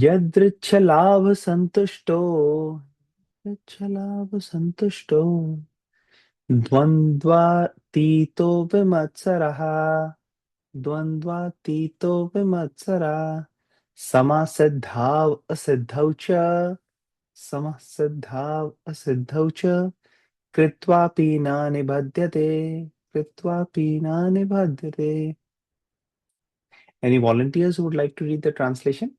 यदृच्छलाभ संतुष्टो यच्छलाभ संतुष्टो द्वन्द्वातीतो विमत्सरः द्वन्द्वातीतो विमत्सरः समसिद्धाव असिद्धौ च समसिद्धाव असिद्धौ च कृत्वापि न निबध्यते कृत्वापि न निबध्यते. Any volunteers who would like to read the translation?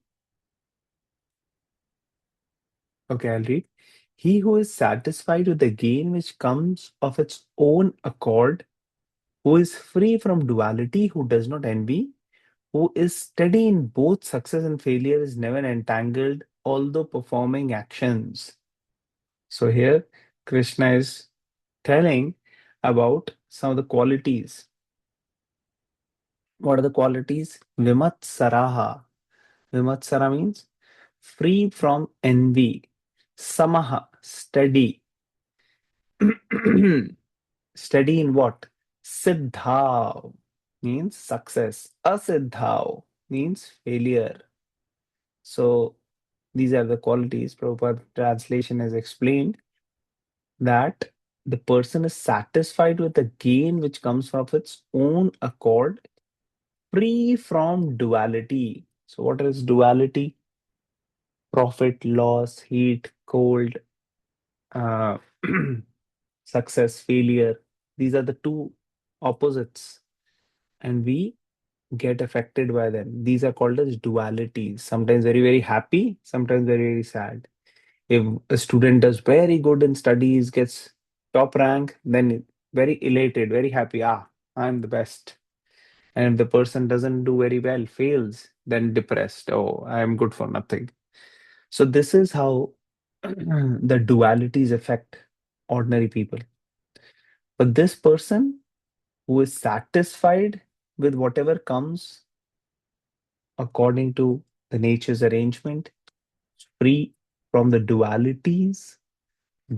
Okay, I'll read. He who is satisfied with the gain which comes of its own accord, who is free from duality, who does not envy, who is steady in both success and failure, is never entangled, although performing actions. So here, Krishna is telling about some of the qualities. What are the qualities? Vimatsaraha. Vimatsara means free from envy. Samaha, steady. Steady in what? Siddhav means success. Asiddhav means failure. So these are the qualities. Prabhupada translation has explained that the person is satisfied with the gain which comes of its own accord, free from duality. So what is duality? Profit, loss, heat, cold, uh, success, failure. These are the two opposites, and we get affected by them. These are called as dualities. Sometimes very, very happy, sometimes very, very sad. If a student does very good in studies, gets top rank, then very elated, very happy. Ah, I'm the best. And if the person doesn't do very well, fails, then depressed. Oh, I'm good for nothing. So this is how the dualities affect ordinary people. But this person who is satisfied with whatever comes according to the nature's arrangement, free from the dualities,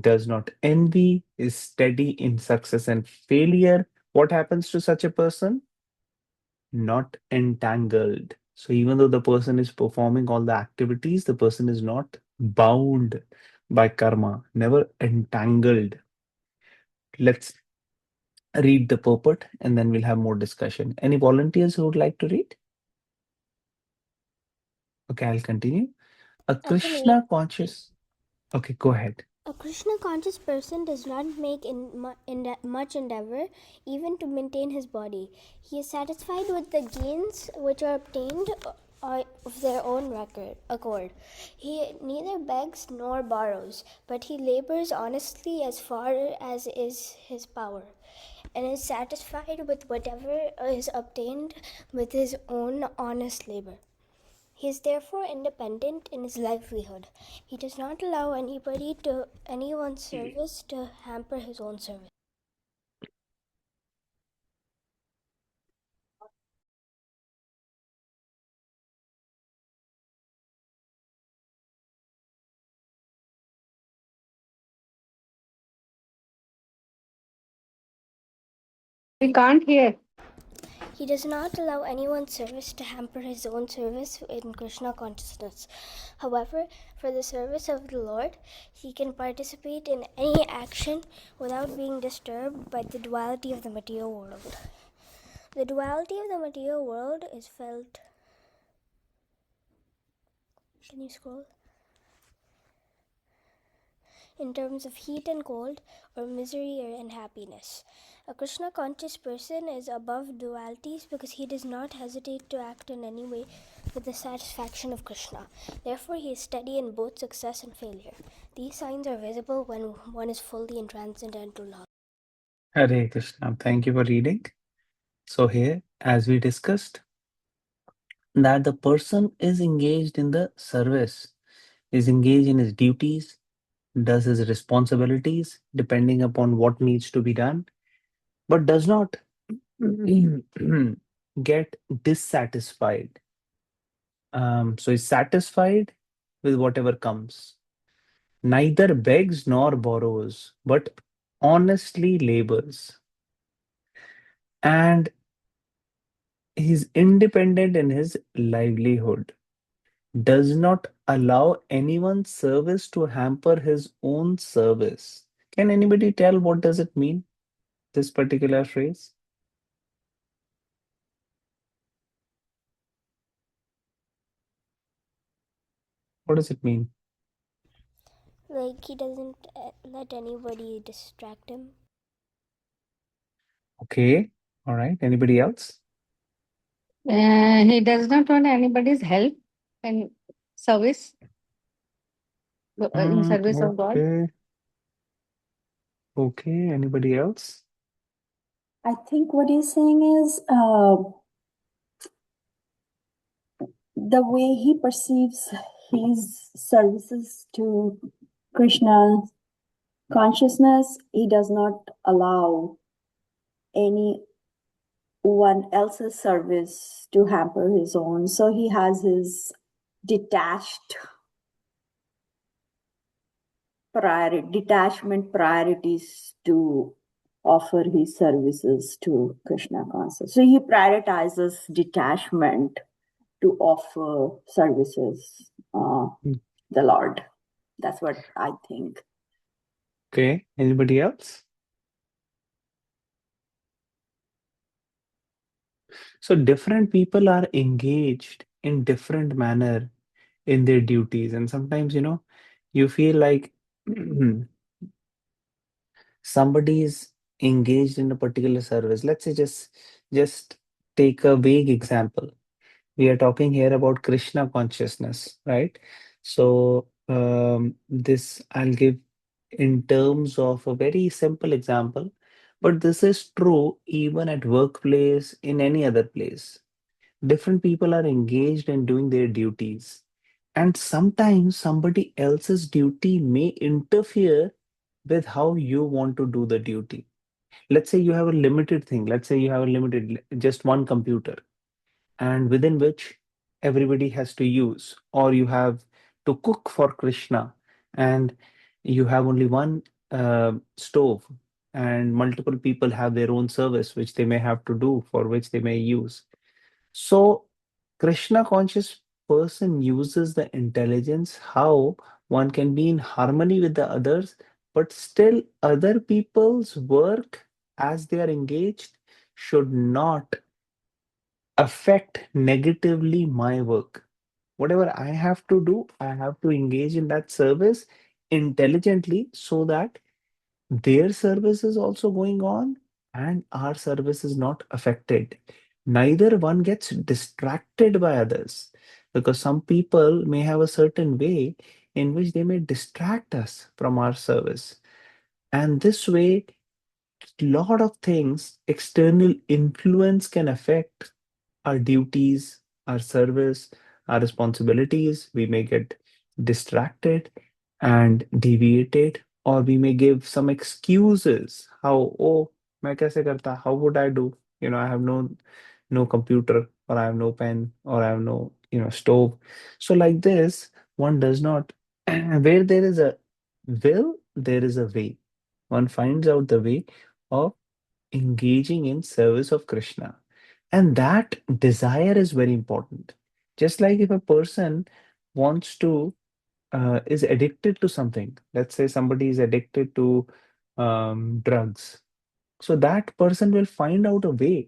does not envy, is steady in success and failure. What happens to such a person? Not entangled. So even though the person is performing all the activities, the person is not bound by karma, never entangled. Let's read the purport and then we'll have more discussion. Any volunteers who would like to read? Okay, I'll continue. A I can read. Krishna conscious. Okay, go ahead. A Krishna conscious person does not make much endeavor even to maintain his body. He is satisfied with the gains which are obtained of their own accord. He neither begs nor borrows, but he labors honestly as far as is his power, and is satisfied with whatever is obtained with his own honest labor. He is therefore independent in his livelihood. He does not allow anyone's service to hamper his own service. We can't hear. He does not allow anyone's service to hamper his own service in Krishna consciousness. However, for the service of the Lord, he can participate in any action without being disturbed by the duality of the material world. The duality of the material world is felt. Can you scroll? In terms of heat and cold, or misery and happiness. A Krishna conscious person is above dualities because he does not hesitate to act in any way for the satisfaction of Krishna. Therefore, he is steady in both success and failure. These signs are visible when one is fully in transcendental knowledge. Hare Krishna. Thank you for reading. So here, as we discussed, that the person is engaged in the service, is engaged in his duties, does his responsibilities depending upon what needs to be done, but does not get dissatisfied. So he's satisfied with whatever comes. Neither begs nor borrows, but honestly labors. And he's independent in his livelihood. does not allow anyone's service to hamper his own service. Can anybody tell what does it mean, this particular phrase? What does it mean? Like he doesn't let anybody distract him. Okay, all right. Anybody else? He does not want anybody's help in service, in service of God. Okay, okay. Anybody else? I think what he's saying is the way he perceives his services to Krishna consciousness, he does not allow anyone else's service to hamper his own. So he has his detached detachment priorities to offer his services to Krishna consciousness. So he prioritizes detachment to offer services Mm. the Lord. That's what I think. Okay, anybody else? So different people are engaged in different manner in their duties, and sometimes you feel like somebody is engaged in a particular service. Let's say just take a vague example. We are talking here about Krishna consciousness, right? So this I'll give in terms of a very simple example, but this is true even at workplace, in any other place. Different people are engaged in doing their duties, and sometimes somebody else's duty may interfere with how you want to do the duty. Let's say you have a limited thing. Let's say you have a limited, just one computer, and within which everybody has to use, or you have to cook for Krishna, and you have only one stove, and multiple people have their own service which they may have to do, for which they may use. So, Krishna conscious person uses the intelligence how one can be in harmony with the others, but still other people's work as they are engaged should not affect negatively my work. Whatever I have to do, I have to engage in that service intelligently so that their service is also going on and our service is not affected. Neither one gets distracted by others, because some people may have a certain way in which they may distract us from our service. And this way, lot of things, external influence can affect our duties, our service, our responsibilities. We may get distracted and deviated, or we may give some excuses. How, oh, मैं कैसे करता? How would I do? I have no computer, or I have no pen, or I have no, stove. So like this, one does not, where there is a will, there is a way. One finds out the way of engaging in service of Krishna. And that desire is very important. Just like if a person wants to, is addicted to something, let's say somebody is addicted to drugs. So that person will find out a way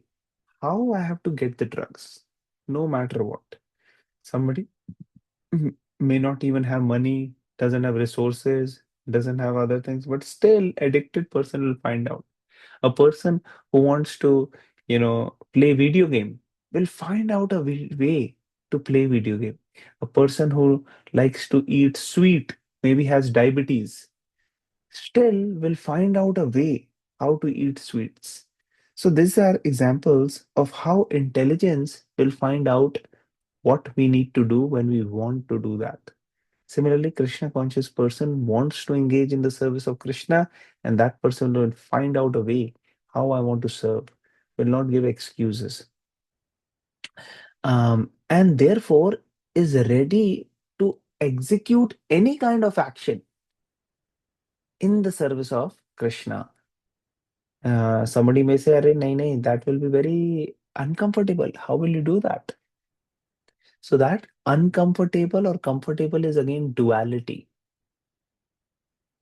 how I have to get the drugs, no matter what. Somebody may not even have money, doesn't have resources, doesn't have other things, but still addicted person will find out. A person who wants to, play video game will find out a way to play video game. A person who likes to eat sweet, maybe has diabetes, still will find out a way how to eat sweets. So these are examples of how intelligence will find out what we need to do when we want to do that. Similarly, Krishna conscious person wants to engage in the service of Krishna, and that person will find out a way how I want to serve, will not give excuses, and therefore is ready to execute any kind of action in the service of Krishna. Somebody may say, "Arey, nahi, nahi, that will be very uncomfortable. How will you do that?" So that uncomfortable or comfortable is again duality.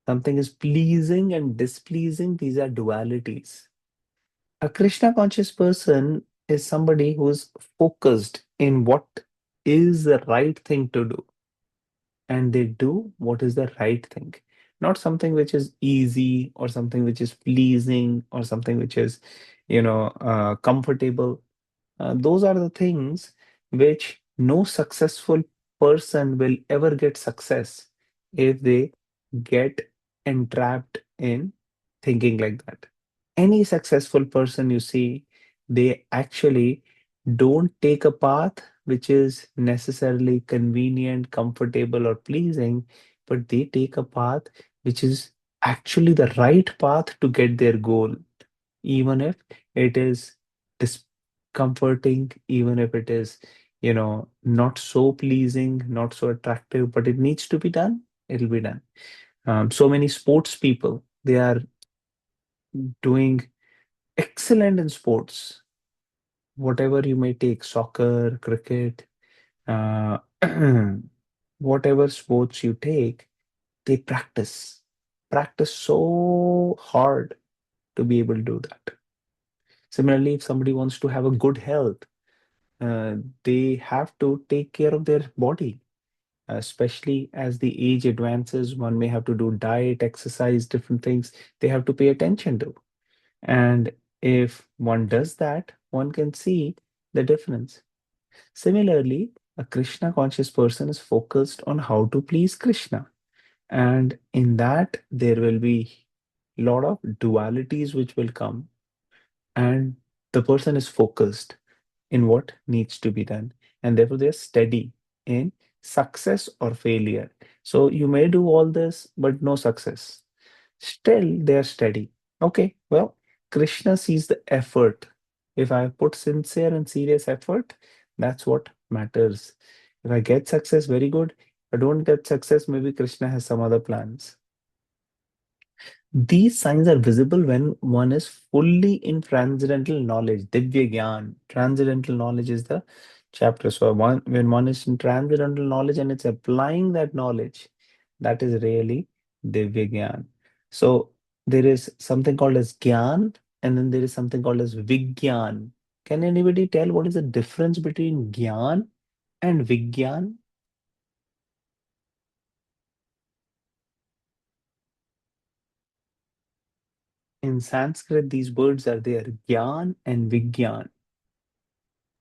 Something is pleasing and displeasing, these are dualities. A Krishna conscious person is somebody who is focused in what is the right thing to do, and they do what is the right thing, not something which is easy or something which is pleasing or something which is, comfortable. Those are the things which no successful person will ever get success if they get entrapped in thinking like that. Any successful person you see, they actually don't take a path which is necessarily convenient, comfortable, or pleasing, but they take a path which is actually the right path to get their goal, even if it is discomforting, even if it is, not so pleasing, not so attractive, but it needs to be done, it'll be done. So many sports people, they are doing excellent in sports, whatever you may take, soccer, cricket, uh, whatever sports you take, they practice so hard to be able to do that. Similarly, if somebody wants to have a good health, uh, they have to take care of their body, especially as the age advances. One may have to do diet, exercise, different things they have to pay attention to. And if one does that, one can see the difference. Similarly, a Krishna conscious person is focused on how to please Krishna. And in that, there will be a lot of dualities which will come, and the person is focused in what needs to be done. And therefore, they're steady in success or failure. So you may do all this, but no success. Still, they are steady. Okay, well, Krishna sees the effort. If I put sincere and serious effort, that's what matters. If I get success, very good. If I don't get success, maybe Krishna has some other plans. These signs are visible when one is fully in transcendental knowledge, Divya Gyan. Transcendental knowledge is the chapter. So when one is in transcendental knowledge and it's applying that knowledge, that is really Divya Gyan. So there is something called as Gyan, and then there is something called as Vigyan. Can anybody tell what is the difference between Gyan and Vigyan? In Sanskrit, these words are there, Gyan and Vigyan.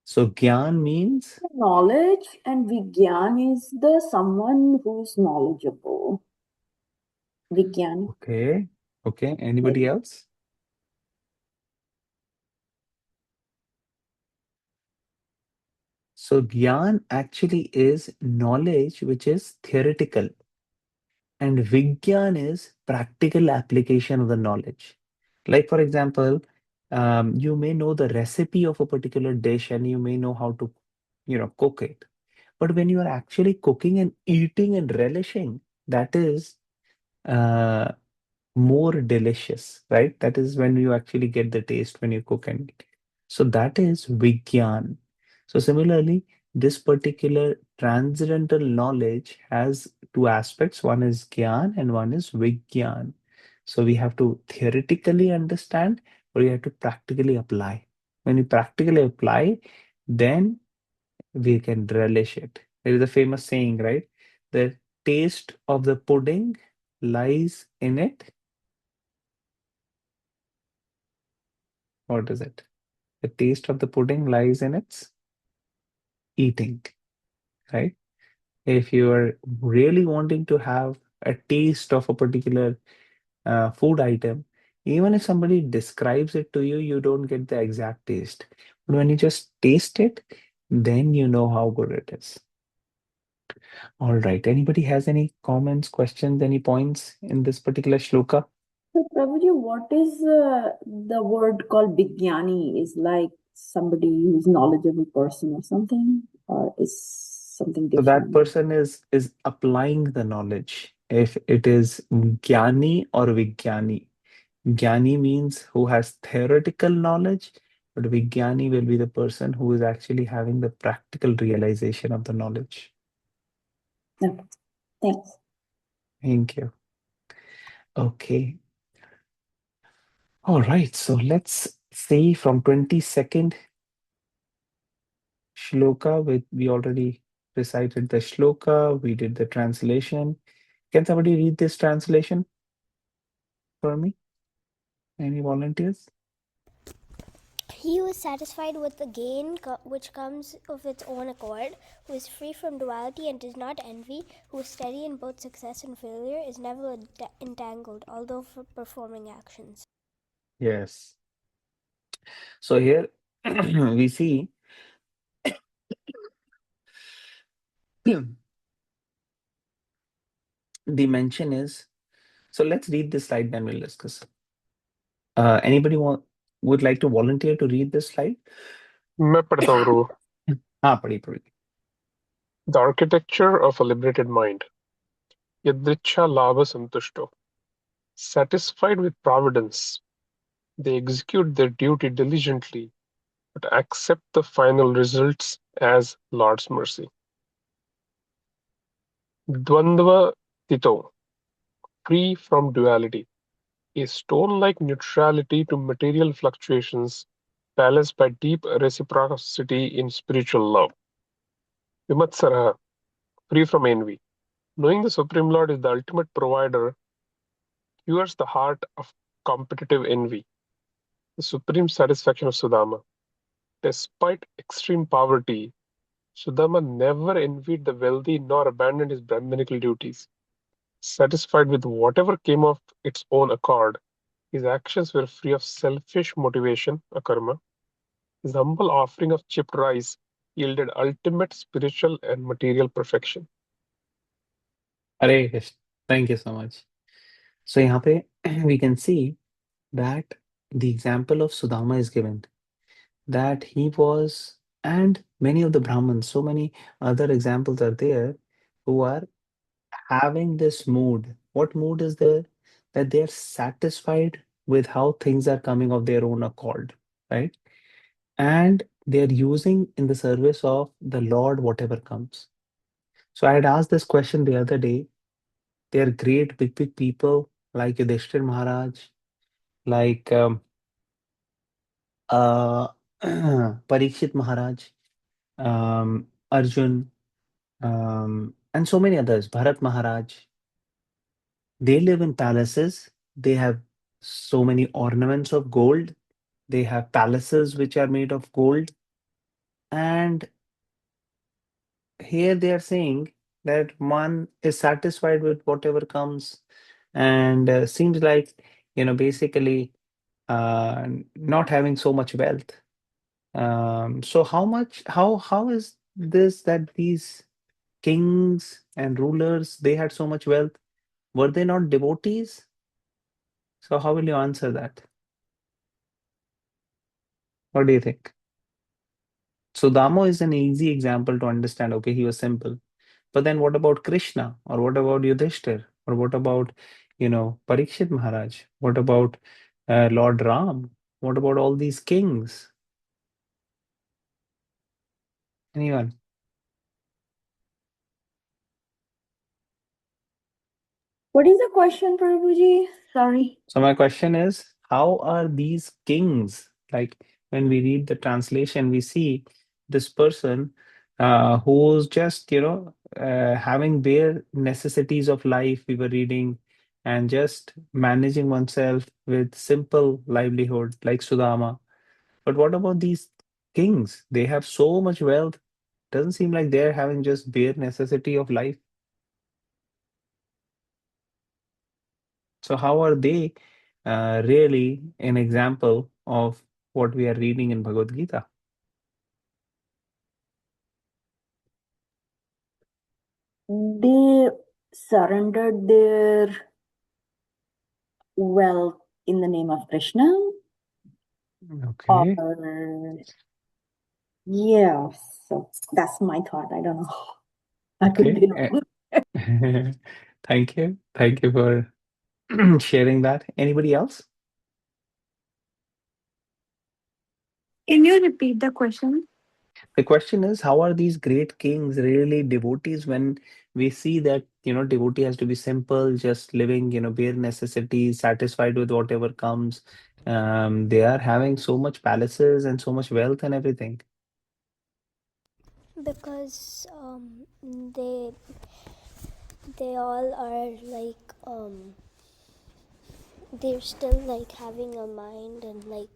So Gyan means, Knowledge and Vigyan is the someone who's knowledgeable. Vigyan. okay, okay. Anybody else? So Gyan actually is knowledge which is theoretical, and Vigyan is practical application of the knowledge. Like for example, you may know the recipe of a particular dish and you may know how to, cook it. But when you are actually cooking and eating and relishing, that is uh, more delicious, right? That is when you actually get the taste when you cook and eat. So that is Vigyan. So similarly, this particular transcendental knowledge has two aspects. One is Gyan and one is Vigyan. So we have to theoretically understand, or we have to practically apply. When you practically apply, then we can relish it. There is a famous saying, right? The taste of the pudding lies in it. What is it? The taste of the pudding lies in its eating, right? If you are really wanting to have a taste of a particular food item, even if somebody describes it to you, you don't get the exact taste. But when you just taste it, then you know how good it is. All right. Anybody has any comments, questions, any points in this particular shloka? So, Prabhuji, what is the word called Vigyani? Is like somebody who's knowledgeable person or something, or is something So that different? person is applying the knowledge. If it is jnani or vigyani. Jnani means who has theoretical knowledge, but Vijnani will be the person who is actually having the practical realization of the knowledge. Okay. Thanks. Thank you. Okay. All right. So let's see from 22nd shloka. We already recited the shloka. We did the translation. Can somebody read this translation for me? Any volunteers? He who is satisfied with the gain which comes of its own accord, who is free from duality and does not envy, who is steady in both success and failure, is never entangled, although for performing actions. Yes. So here we see the mention is. So let's read this slide, then we'll discuss. Anybody would like to volunteer to read this slide? मैं पढ़ता हूँ गुरु. हाँ पढ़ी. The architecture of a liberated mind. Yadricha labha santushto. Satisfied with providence, they execute their duty diligently, but accept the final results as Lord's mercy. Dvandva tito. Free from duality. A stone-like neutrality to material fluctuations, balanced by deep reciprocity in spiritual love. Vimatsaraha. Free from envy. Knowing the Supreme Lord is the ultimate provider cures the heart of competitive envy, the supreme satisfaction of Sudama. Despite extreme poverty, Sudama never envied the wealthy nor abandoned his Brahminical duties. Satisfied with whatever came of its own accord, his actions were free of selfish motivation, akarma. His humble offering of chipped rice yielded ultimate spiritual and material perfection. Hare Krishna. Thank you so much. So यहाँ पे we can see that the example of Sudama is given, that he was, and many of the Brahmins, so many other examples are there who are having this mood. What mood is there? That they are satisfied with how things are coming of their own accord, right? And they are using in the service of the Lord whatever comes. So I had asked this question the other day. They are great, big people like Yudhishthir Maharaj, like uh, Parikshit Maharaj, Arjun, and so many others, Bharat Maharaj. They live in palaces. They have so many ornaments of gold. They have palaces which are made of gold. And here they are saying that one is satisfied with whatever comes, and seems like, basically not having so much wealth. So how is this that these kings and rulers, they had so much wealth? Were they not devotees? So how will you answer that? What do you think? So Damo is an easy example to understand. Okay, he was simple. But then what about Krishna? Or what about Yudhishthir? Or what about, Parikshit Maharaj? What about Lord Ram? What about all these kings? Anyone? What is the question, Prabhuji? Sorry. So my question is, how are these kings? Like when we read the translation, we see this person who's just, having bare necessities of life, we were reading, and just managing oneself with simple livelihood, like Sudama. But what about these kings? They have so much wealth. Doesn't seem like they're having just bare necessity of life. So how are they really an example of what we are reading in Bhagavad Gita? They surrendered their wealth in the name of Krishna. Okay. Or yeah, so that's my thought. I don't know. I could be Okay. wrong. Thank you. Thank you for sharing that. Anybody else? Can you repeat the question? The question is, how are these great kings really devotees when we see that, devotee has to be simple, just living, bare necessities, satisfied with whatever comes. They are having so much palaces and so much wealth and everything. Because they all are they're still like having a mind, and like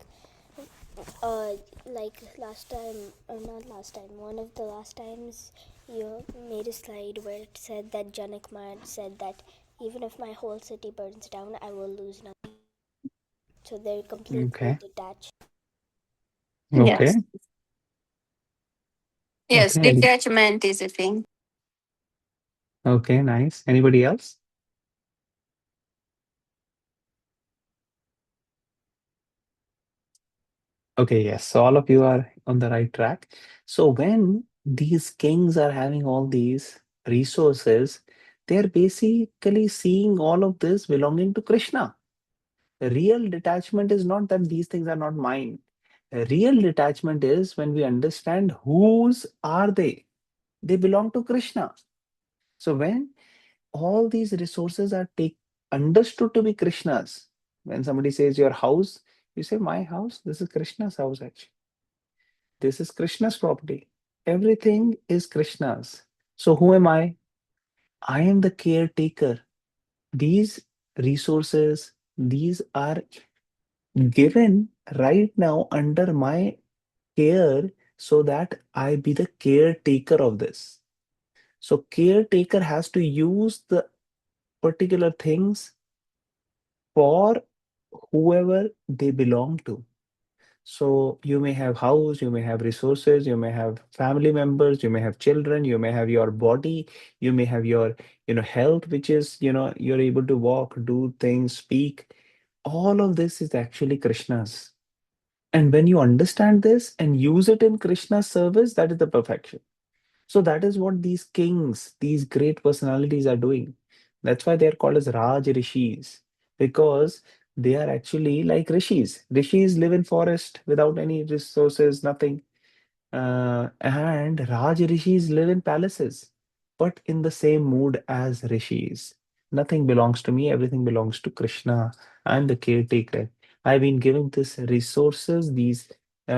last time, or not last time, one of the last times you made a slide where it said that Janak Mad said that even if my whole city burns down, I will lose nothing. So they're completely Okay. detached. Yes. Okay. Yes, Okay. detachment is a thing. Okay. Nice. Anybody else? Okay. Yes. So all of you are on the right track. So when these kings are having all these resources, they're basically seeing all of this belonging to Krishna. Real detachment is not that these things are not mine. Real detachment is when we understand whose are they. They belong to Krishna. So when all these resources are understood to be Krishna's, when somebody says your house, you say my house. This is Krishna's house actually. This is Krishna's property. Everything is Krishna's. So who am I? I am the caretaker. These resources, these are given right now under my care so that I be the caretaker of this. So caretaker has to use the particular things for whoever they belong to. So you may have house, you may have resources, you may have family members, you may have children, you may have your body, you may have your, health, which is, you're able to walk, do things, speak. All of this is actually Krishna's. And when you understand this and use it in Krishna's service, that is the perfection. So that is what these kings, these great personalities are doing. That's why they're called as Raj Rishis, because they are actually like rishis. Rishis live in forest without any resources, nothing. And Raj Rishis live in palaces, but in the same mood as Rishis. Nothing belongs to me, everything belongs to Krishna. I'm the caretaker. I've been given these resources, these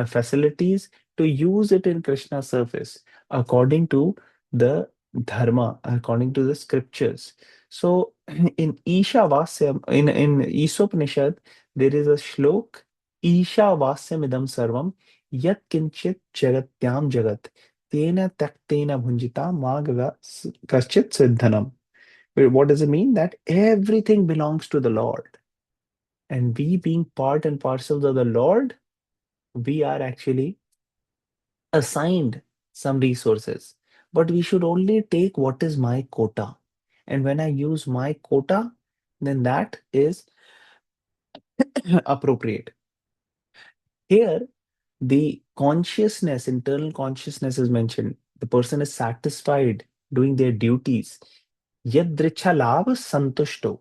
facilities to use it in Krishna's service according to the dharma, according to the scriptures. So in Isha Vasyam, in Isopnishad, there is a shlok, Isha Vasyam idam sarvam यत् किंचित जगत्याम जगत तेन त्यक्तेन भुंजिता मागव कश्चित सिद्धनम. What does it mean? That everything belongs to the Lord. And we being part and parcels of the Lord, we are actually assigned some resources. But we should only take what is my quota. And when I use my quota, then that is appropriate. Here, the consciousness, internal consciousness is mentioned. The person is satisfied doing their duties. Yadricha lava santushto,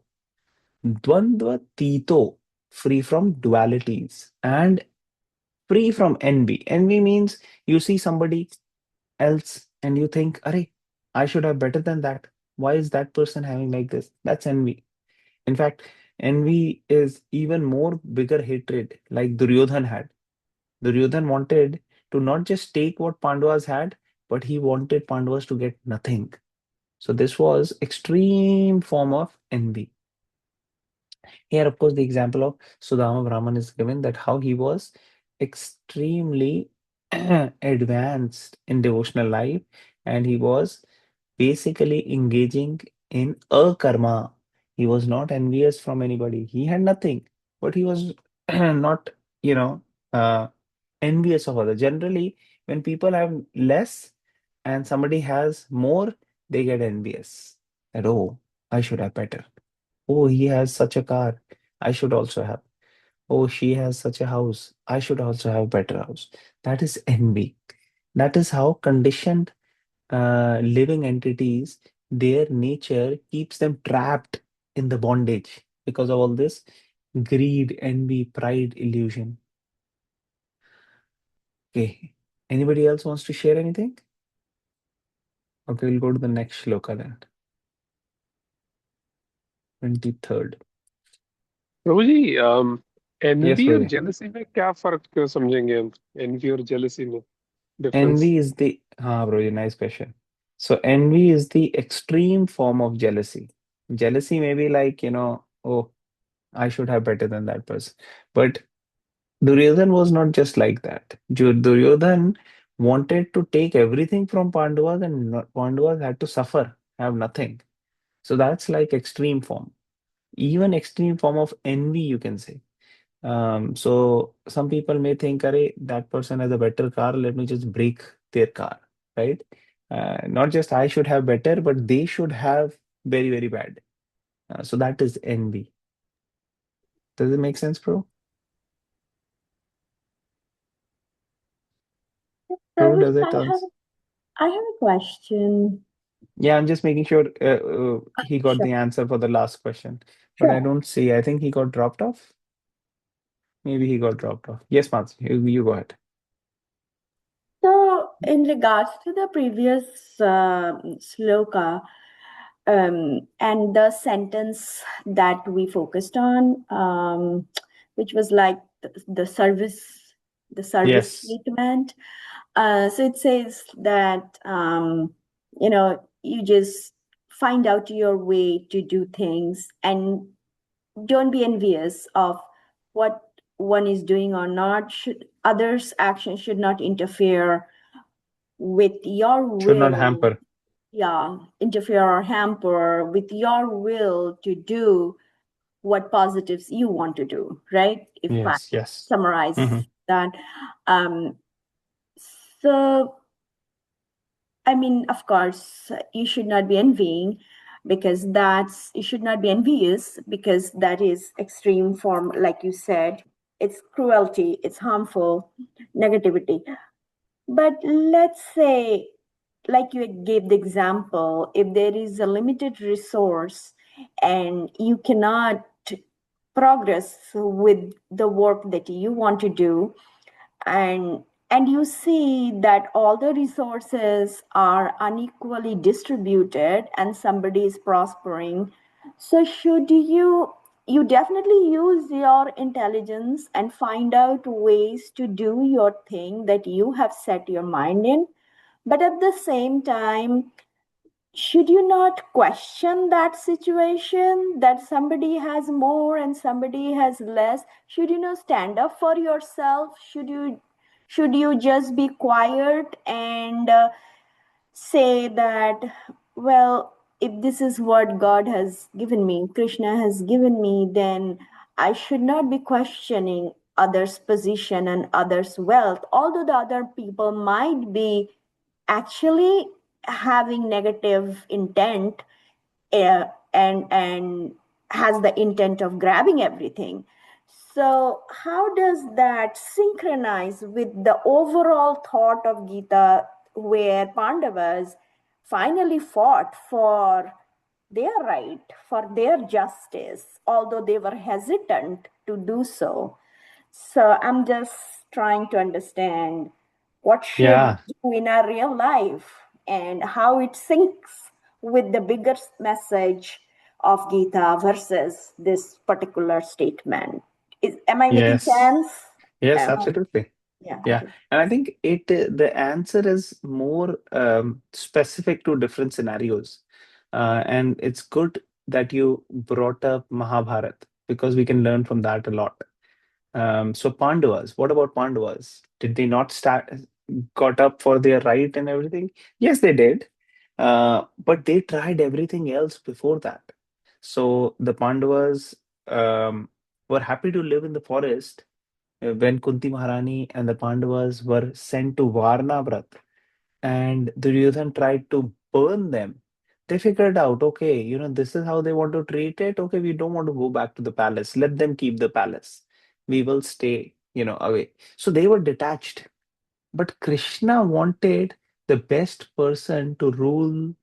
dvandva tito, free from dualities and free from envy. Envy means you see somebody else and you think, Arey, I should have better than that. Why is that person having like this? That's envy. In fact, envy is even more bigger hatred, like Duryodhan had. Duryodhan wanted to not just take what Pandavas had, but he wanted Pandavas to get nothing. So this was extreme form of envy. Here, of course, the example of Sudama Brahman is given that how he was extremely advanced in devotional life and he was basically engaging in a karma. He was not envious from anybody. He had nothing, but he was not, you know, uh, envious of others. Generally, when people have less and somebody has more, they get envious. That, oh, I should have better. Oh, he has such a car. I should also have. Oh, she has such a house. I should also have better house. That is envy. That is how conditioned living entities, their nature keeps them trapped in the bondage because of all this greed, envy, pride, illusion. Okay. Anybody else wants to share anything? Okay, we'll go to the next shloka then. 23rd. Prabhu ji Yes, N V और Prabhu. Jealousy में क्या फर्क क्यों समझेंगे हम? N V और jealousy में difference? Envy is the Prabhu, nice question. So envy is the extreme form of jealousy. Jealousy may be like, oh, I should have better than that person. But Duryodhan was not just like that. Duryodhan wanted to take everything from Pandavas, and Pandavas had to suffer, have nothing. So that's like extreme form. Even extreme form of envy, you can say. So some people may think, Arey, that person has a better car, let me just break their car, right? Not just I should have better, but they should have very, very bad. So that is envy. Does it make sense, bro? Bro, Prabhu, does it answer? I have a question. Yeah, I'm just making sure he got Sure. the answer for the last question, but I Sure. don't see. I think he got dropped off. Maybe he got dropped off. Yes, Mats, you go ahead. So, in regards to the previous sloka, and the sentence that we focused on, which was like the service Yes, statement. So it says that you just find out your way to do things and don't be envious of what one is doing or not. Should others' actions should not interfere with your should not will, hamper. interfere or hamper with your will to do what positives you want to do, right? If I Yes, yes. summarize Hmm. that. Um, so, I mean, of course, you should not be envying because you should not be envious because that is extreme form, like you said. It's cruelty, it's harmful, negativity. But let's say, like you gave the example, if there is a limited resource and you cannot progress with the work that you want to do, and you see that all the resources are unequally distributed and somebody is prospering, so should you definitely use your intelligence and find out ways to do your thing that you have set your mind in. But at the same time, should you not question that situation that somebody has more and somebody has less? Should you not stand up for yourself? Should you just be quiet and say that, well, if this is what God has given me, Krishna has given me, then I should not be questioning others' position and others' wealth, although the other people might be actually having negative intent, and has the intent of grabbing everything. So how does that synchronize with the overall thought of Gita, where Pandavas finally fought for their right, for their justice, although they were hesitant to do so? So I'm just trying to understand what should Yeah, we do in our real life and how it syncs with the bigger message of Gita versus this particular statement. Am I making yes. sense? Yes, Am I? absolutely. Yeah, Yeah. okay. And I think the answer is more specific to different scenarios. And it's good that you brought up Mahabharat because we can learn from that a lot. So Pandavas, what about Pandavas? Did they not got up for their right and everything? Yes, they did. But they tried everything else before that. So the Pandavas were happy to live in the forest when Kunti Maharani and the Pandavas were sent to Varnavrat and Duryodhan tried to burn them. They figured out, okay, this is how they want to treat it. Okay, we don't want to go back to the palace. Let them keep the palace. We will stay, away. So they were detached. But Krishna wanted the best person to rule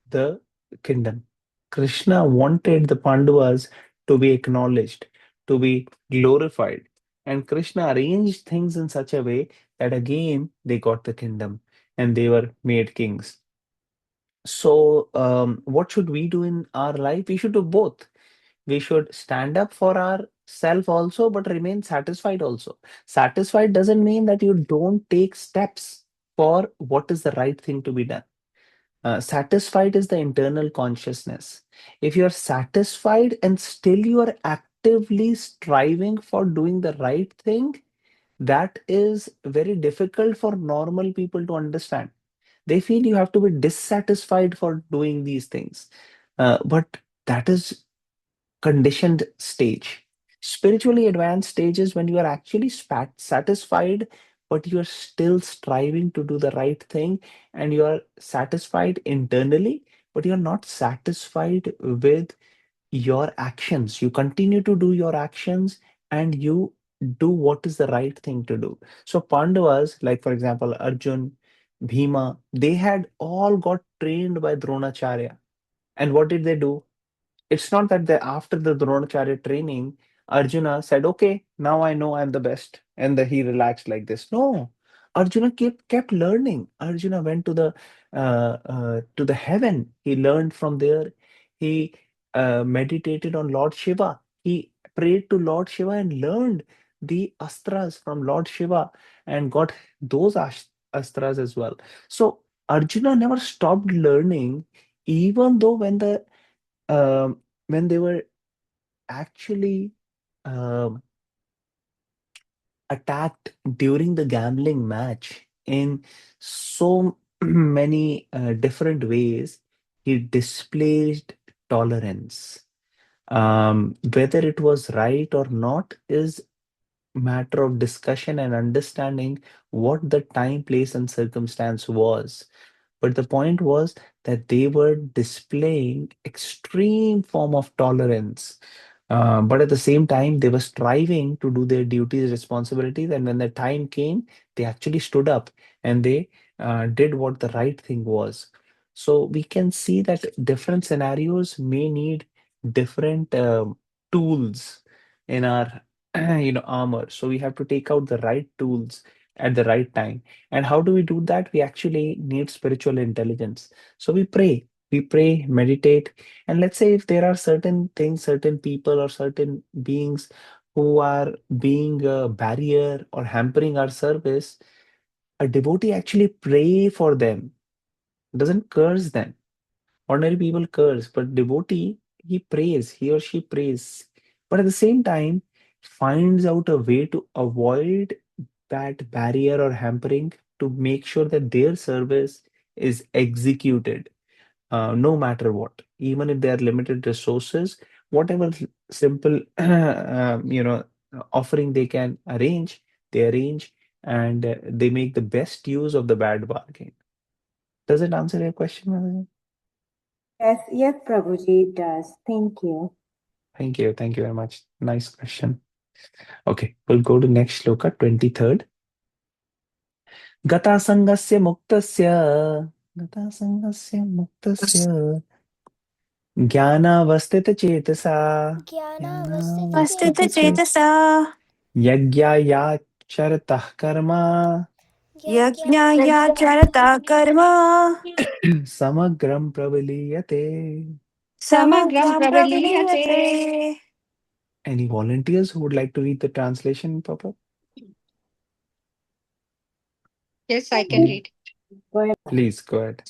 the kingdom. Krishna wanted the Pandavas to be acknowledged, to be glorified. And Krishna arranged things in such a way that again they got the kingdom and they were made kings. So, what should we do in our life? We should do both. We should stand up for ourself also, but remain satisfied also. Satisfied doesn't mean that you don't take steps for what is the right thing to be done. Satisfied is the internal consciousness. If you're satisfied and still you are actively striving for doing the right thing, that is very difficult for normal people to understand. They feel you have to be dissatisfied for doing these things. But that is conditioned stage. Spiritually advanced stage is when you are actually satisfied, but you are still striving to do the right thing, and you are satisfied internally, but you're not satisfied with your actions. You continue to do your actions and you do what is the right thing to do. So Pandavas, like for example, Arjun, Bhima, they had all got trained by Dronacharya. And what did they do? It's not that after the Dronacharya training, Arjuna said, "Okay, now I know I'm the best," and he relaxed like this. No, Arjuna kept learning. Arjuna went to the heaven. He learned from there. He meditated on Lord Shiva. He prayed to Lord Shiva and learned the astras from Lord Shiva and got those astras as well. So Arjuna never stopped learning, even though when they were actually um attacked during the gambling match in so many different ways, he displayed tolerance. Whether it was right or not is matter of discussion and understanding what the time, place, and circumstance was. But the point was that they were displaying extreme form of tolerance. But at the same time, they were striving to do their duties, responsibilities, and when the time came, they actually stood up and they did what the right thing was. So we can see that different scenarios may need different tools in our armor. So we have to take out the right tools at the right time. And how do we do that? We actually need spiritual intelligence. So we pray, meditate, and let's say if there are certain things, certain people, or certain beings who are being a barrier or hampering our service, a devotee actually pray for them, doesn't curse them. Ordinary people curse, but devotee, he prays, he or she prays. But at the same time, finds out a way to avoid that barrier or hampering to make sure that their service is executed, no matter what. Even if they are limited resources, whatever simple, offering they can arrange, they arrange and they make the best use of the bad bargain. Does it answer your question, Madhavan? Yes, yes, Prabhuji, it does. Thank you. Thank you. Thank you very much. Nice question. Okay, we'll go to next shloka, 23rd. Gata sangasya muktasya. Gata sangasya muktasya. Jnanavastita chetasa. Vastita Jnanavastita chetasa Yagyayachartah karma. yajnaya charata karma Samagram pravaliyate. samagram Samagram pravaliyate. praviliyate. Any volunteers who would like to read the translation, Papa? Yes, I can read. Go ahead. Please go ahead.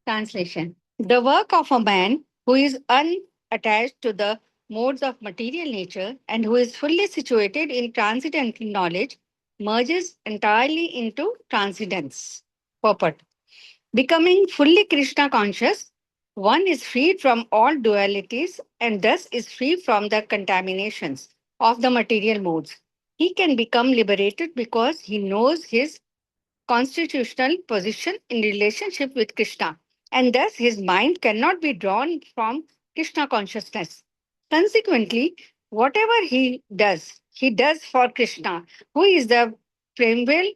Translation. The work of a man who is unattached to the modes of material nature and who is fully situated in transcendental knowledge merges entirely into transcendence. Purport. Becoming fully Krishna conscious, one is freed from all dualities and thus is free from the contaminations of the material modes. He can become liberated because he knows his constitutional position in relationship with Krishna, and thus his mind cannot be drawn from Krishna consciousness. Consequently, whatever he does for Krishna, who is the primeval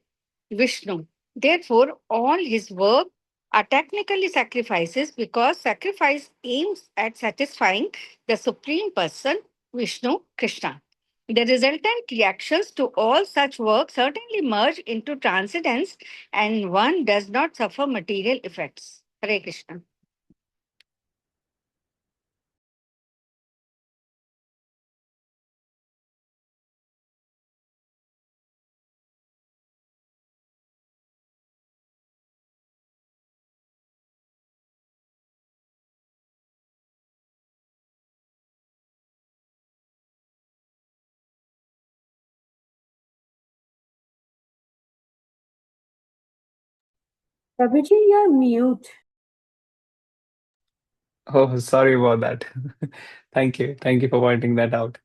Vishnu. Therefore, all his work are technically sacrifices because sacrifice aims at satisfying the Supreme Person, Vishnu, Krishna. The resultant reactions to all such work certainly merge into transcendence, and one does not suffer material effects. Hare Krishna. Prabhuji, you're mute. Oh, sorry about that. Thank you. Thank you for pointing that out.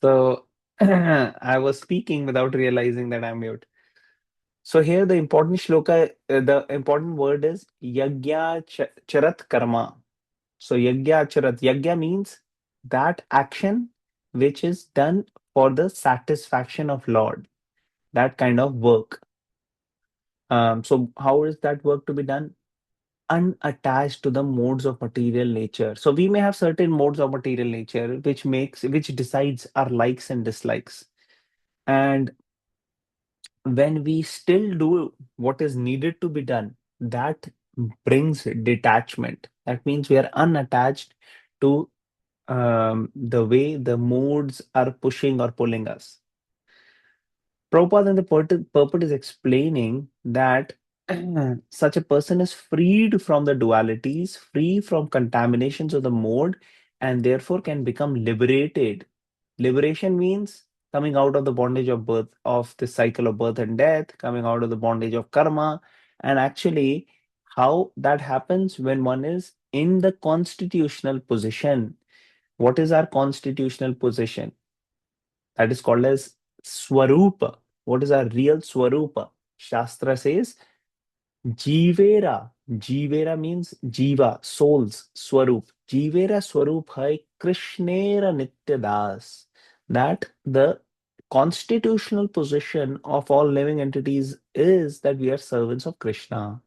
So I was speaking without realizing that I'm mute. So here the important shloka, the important word is yagya charat karma. So yagya charat. Yagya means that action which is done for the satisfaction of Lord. That kind of work. So how is that work to be done? Unattached to the modes of material nature. So we may have certain modes of material nature which decides our likes and dislikes. And when we still do what is needed to be done, that brings detachment. That means we are unattached to the way the modes are pushing or pulling us. Prabhupada and the purport is explaining that such a person is freed from the dualities, free from contaminations of the mode, and therefore can become liberated. Liberation means coming out of the bondage of birth, of the cycle of birth and death, coming out of the bondage of karma, and actually how that happens when one is in the constitutional position. What is our constitutional position? That is called as Swarupa. What is our real Swarupa? Shastra says Jivera. Jivera means Jiva, souls, Swarup. Jivera Swarup hai Krishnera Nitya Das. That the constitutional position of all living entities is that we are servants of Krishna.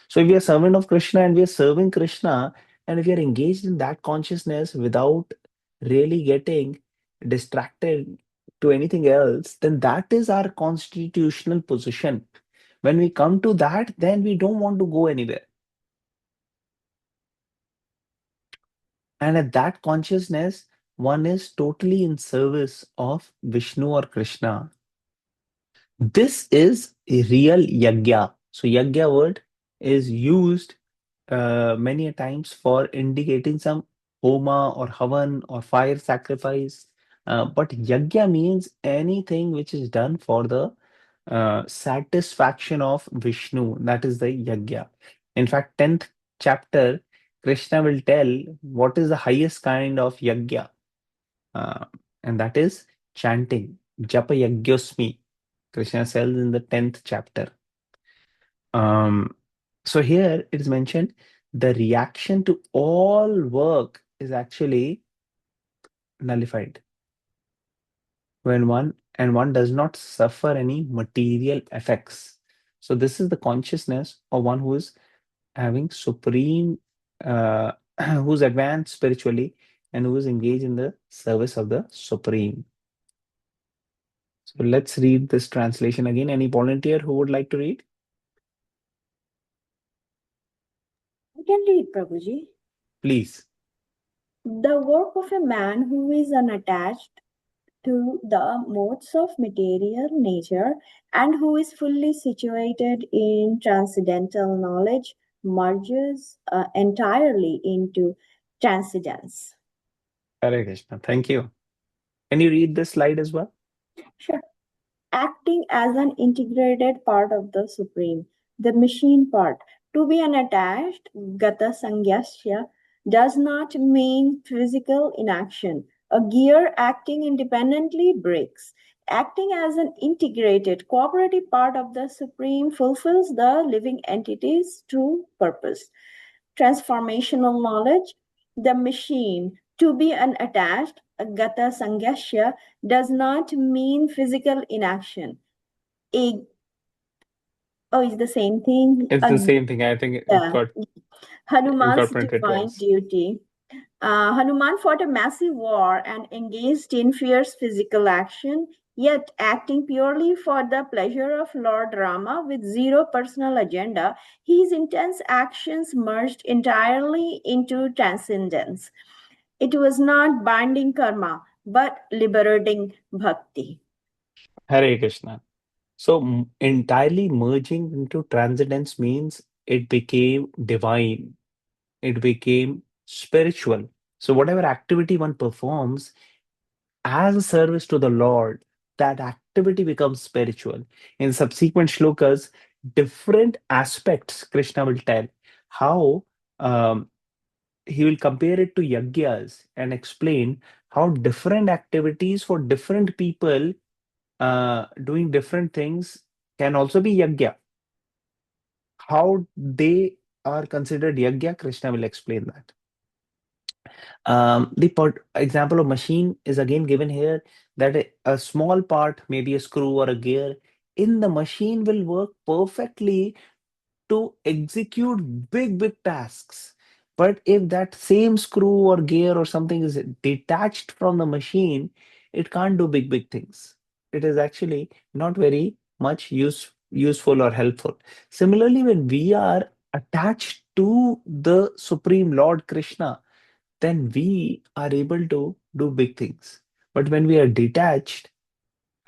So if we are servant of Krishna and we are serving Krishna, and if we are engaged in that consciousness without really getting distracted to anything else, then that is our constitutional position. When we come to that, then we don't want to go anywhere. And at that consciousness, one is totally in service of Vishnu or Krishna. This is a real yagya. So yagya word is used many a times for indicating some homa or havan or fire sacrifice. But yagya means anything which is done for the satisfaction of Vishnu. That is the yagya. In fact, 10th chapter, Krishna will tell what is the highest kind of yagya, uh, and that is chanting. Japa yagyosmi. Krishna says in the 10th chapter. Um, so here it is mentioned the reaction to all work is actually nullified when one does not suffer any material effects. So this is the consciousness of one who is having supreme, who's advanced spiritually and who is engaged in the service of the supreme. So let's read this translation again. Any volunteer who would like to read? I can read, Prabhuji. Please. The work of a man who is unattached to the modes of material nature and who is fully situated in transcendental knowledge merges entirely into transcendence. Hare Krishna. Thank you. Can you read this slide as well? Sure. Acting as an integrated part of the Supreme, the machine part. To be unattached, Gata Sangyasya, does not mean physical inaction. A gear acting independently breaks. Acting as an integrated, cooperative part of the Supreme fulfills the living entity's true purpose. Transformational knowledge, the machine. To be unattached, Gata Sangyasya, does not mean physical inaction. A, it's the same thing. It's the same thing. I think it Yeah. got Hanuman's got printed divine twice. duty. Hanuman fought a massive war and engaged in fierce physical action, yet acting purely for the pleasure of Lord Rama with zero personal agenda, his intense actions merged entirely into transcendence. It was not binding karma, but liberating bhakti. Hare Krishna. So entirely merging into transcendence means it became divine, it became spiritual. So whatever activity one performs as a service to the Lord, that activity becomes spiritual. In subsequent shlokas, different aspects Krishna will tell how um, he will compare it to yagyas and explain how different activities for different people doing different things can also be yagya. How they are considered yagya, Krishna will explain that. The example of machine is again given here that a small part, maybe a screw or a gear, in the machine will work perfectly to execute big tasks. But if that same screw or gear or something is detached from the machine, it can't do big things. It is actually not very much useful or helpful. Similarly, when we are attached to the Supreme Lord Krishna, then we are able to do big things. But when we are detached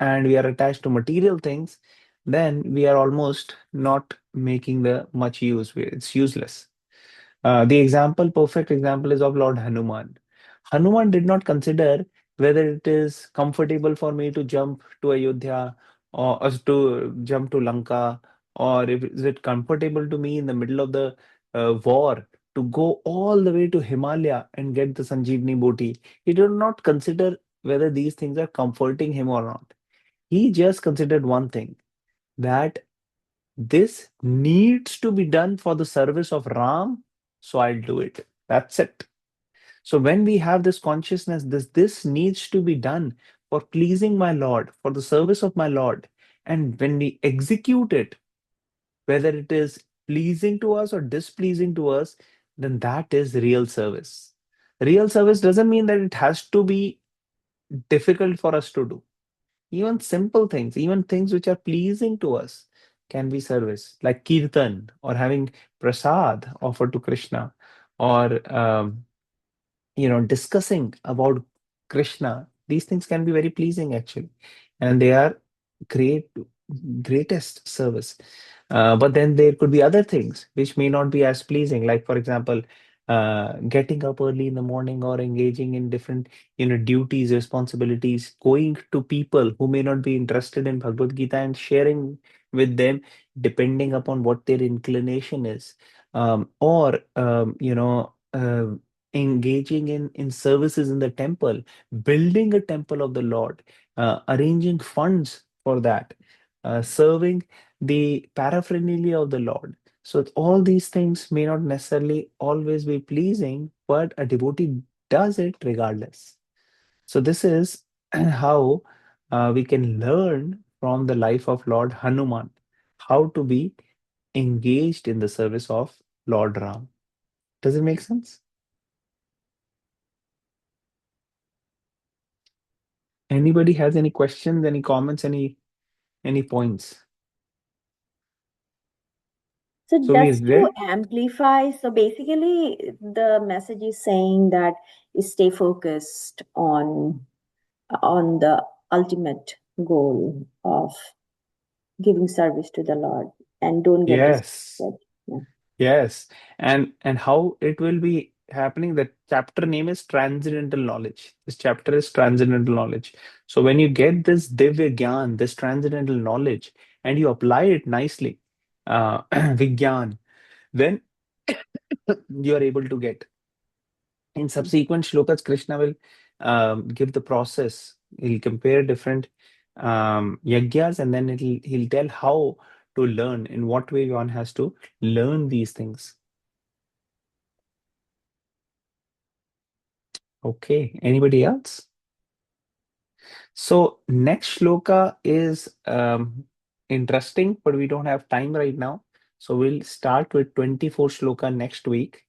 and we are attached to material things, then we are almost not making the much use. It's useless. Perfect example is of Lord Hanuman. Hanuman did not consider whether it is comfortable for me to jump to Ayodhya or to jump to Lanka, or if is it comfortable to me in the middle of the war to go all the way to Himalaya and get the Sanjeevani booty. He did not consider whether these things are comforting him or not. He just considered one thing, that this needs to be done for the service of Ram, so I'll do it. That's it. So when we have this consciousness, this needs to be done for pleasing my Lord, for the service of my Lord. And when we execute it, whether it is pleasing to us or displeasing to us, then that is real service. Real service doesn't mean that it has to be difficult for us to do. Even simple things, even things which are pleasing to us, can be service, like kirtan or having prasad offered to Krishna, or discussing about Krishna. These things can be very pleasing actually, and they are great, greatest service. But then there could be other things which may not be as pleasing, like for example, getting up early in the morning or engaging in different, duties, responsibilities, going to people who may not be interested in Bhagavad Gita and sharing with them, depending upon what their inclination is, or engaging in services in the temple, building a temple of the Lord, arranging funds for that, serving the paraphernalia of the Lord. So all these things may not necessarily always be pleasing, but a devotee does it regardless. So this is how we can learn from the life of Lord Hanuman how to be engaged in the service of Lord Ram. Does it make sense? Anybody has any questions, any comments, any points? So So we just to read. amplify, so basically the message is saying that you stay focused on the ultimate goal of giving service to the Lord and don't get Yes, distracted. Yeah. yes. And how it will be happening, the chapter name is Transcendental Knowledge. This chapter is Transcendental Knowledge. So when you get this Divya Gyan, this transcendental knowledge, and you apply it nicely, Vigyan, then you are able to get. In subsequent shlokas, Krishna will give the process. He'll compare different yagyas, and then he'll tell how to learn, in what way one has to learn these things. Okay, anybody else? So next shloka is interesting, but we don't have time right now. So we'll start with 24 shloka next week.